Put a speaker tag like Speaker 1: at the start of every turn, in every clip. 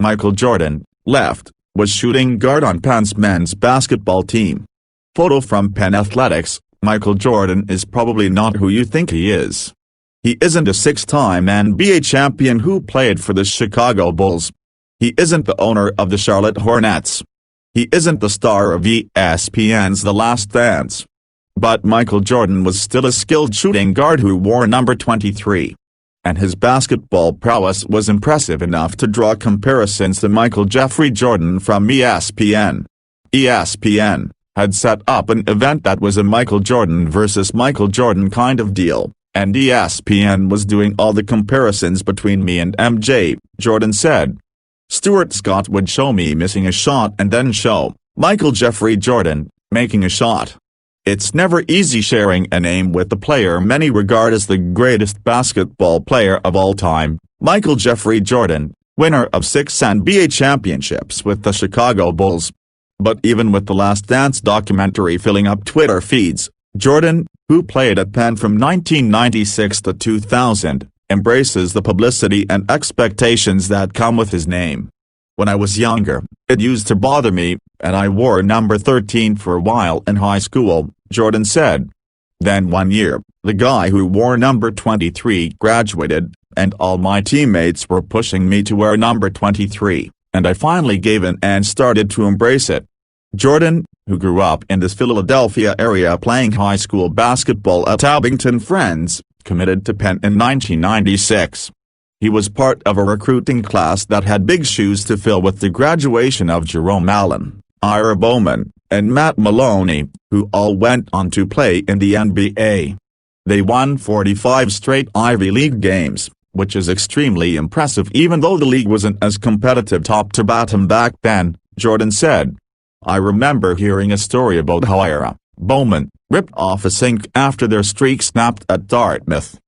Speaker 1: Michael Jordan, left, was shooting guard on Penn's men's basketball team. Photo from Penn Athletics. Michael Jordan is probably not who you think he is. He isn't a six-time NBA champion who played for the Chicago Bulls. He isn't the owner of the Charlotte Hornets. He isn't the star of ESPN's The Last Dance. But Michael Jordan was still a skilled shooting guard who wore number 23. And his basketball prowess was impressive enough to draw comparisons to Michael Jeffrey Jordan from ESPN. ESPN had set up an event that was a Michael Jordan versus Michael Jordan kind of deal, and ESPN was doing all the comparisons between me and MJ, Jordan said. Stuart Scott would show me missing a shot and then show Michael Jeffrey Jordan making a shot. It's never easy sharing a name with the player many regard as the greatest basketball player of all time, Michael Jeffrey Jordan, winner of 6 NBA championships with the Chicago Bulls. But even with The Last Dance documentary filling up Twitter feeds, Jordan, who played at Penn from 1996 to 2000, embraces the publicity and expectations that come with his name. When I was younger, it used to bother me, and I wore number 13 for a while in high school, Jordan said. Then one year, the guy who wore number 23 graduated, and all my teammates were pushing me to wear number 23, and I finally gave in and started to embrace it. Jordan, who grew up in the Philadelphia area playing high school basketball at Abington Friends, committed to Penn in 1996. He was part of a recruiting class that had big shoes to fill with the graduation of Jerome Allen, Ira Bowman, and Matt Maloney, who all went on to play in the NBA. They won 45 straight Ivy League games, which is extremely impressive even though the league wasn't as competitive top to bottom back then, Jordan said. I remember hearing a story about how Ira Bowman ripped off a sink after their streak snapped at Dartmouth.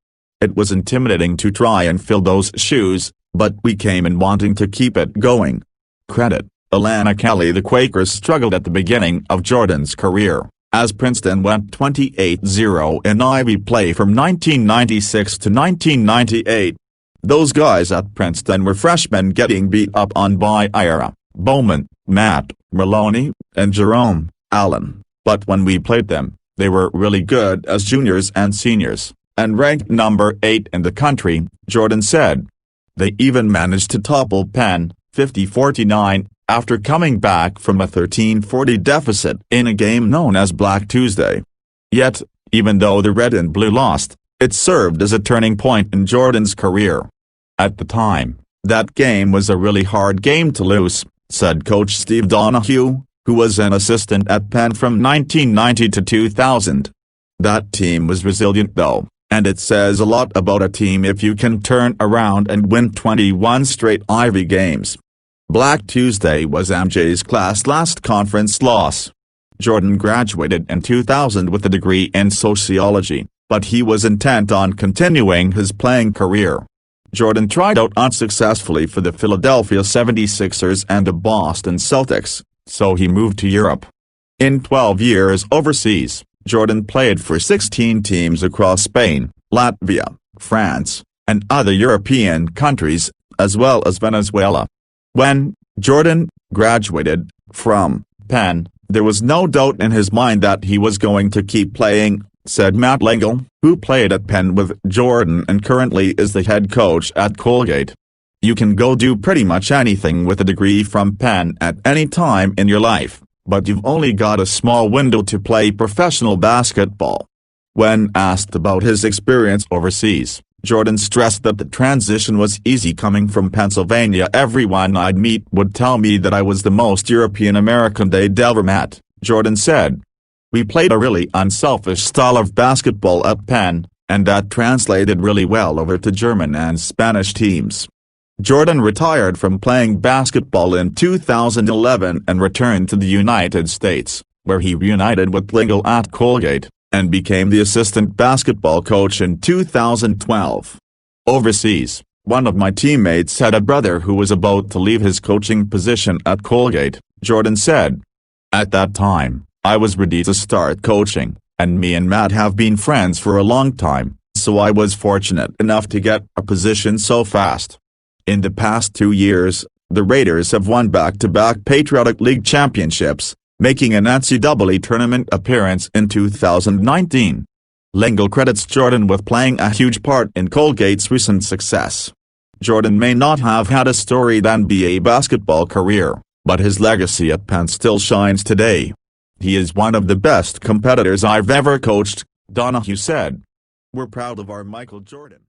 Speaker 1: It was intimidating to try and fill those shoes, but we came in wanting to keep it going. Credit Alana Kelly. The Quakers struggled at the beginning of Jordan's career, as Princeton went 28-0 in Ivy play from 1996 to 1998. Those guys at Princeton were freshmen getting beat up on by Ira Bowman, Matt Maloney, and Jerome Allen, but when we played them, they were really good as juniors and seniors, and ranked number 8 in the country, Jordan said. They even managed to topple Penn, 50-49, after coming back from a 13-40 deficit in a game known as Black Tuesday. Yet, even though the red and blue lost, it served as a turning point in Jordan's career. At the time, that game was a really hard game to lose, said coach Steve Donahue, who was an assistant at Penn from 1990 to 2000. That team was resilient though, and it says a lot about a team if you can turn around and win 21 straight Ivy games. Black Tuesday was MJ's class' last conference loss. Jordan graduated in 2000 with a degree in sociology, but he was intent on continuing his playing career. Jordan tried out unsuccessfully for the Philadelphia 76ers and the Boston Celtics, so he moved to Europe. In 12 years overseas, Jordan played for 16 teams across Spain, Latvia, France, and other European countries, as well as Venezuela. When Jordan graduated from Penn, there was no doubt in his mind that he was going to keep playing, said Matt Lengel, who played at Penn with Jordan and currently is the head coach at Colgate. You can go do pretty much anything with a degree from Penn at any time in your life, but you've only got a small window to play professional basketball. When asked about his experience overseas, Jordan stressed that the transition was easy coming from Pennsylvania. Everyone I'd meet would tell me that I was the most European American they'd ever met, Jordan said. We played a really unselfish style of basketball at Penn, and that translated really well over to German and Spanish teams. Jordan retired from playing basketball in 2011 and returned to the United States, where he reunited with Lengel at Colgate, and became the assistant basketball coach in 2012. Overseas, one of my teammates had a brother who was about to leave his coaching position at Colgate, Jordan said. At that time, I was ready to start coaching, and me and Matt have been friends for a long time, so I was fortunate enough to get a position so fast. In the past 2 years, The Raiders have won back-to-back Patriotic League championships, making an NCAA tournament appearance in 2019. Lingle credits Jordan with playing a huge part in Colgate's recent success. Jordan may not have had a storied NBA basketball career, but his legacy at Penn still shines today. "He is one of the best competitors I've ever coached," Donahue said. "We're proud of our Michael Jordan."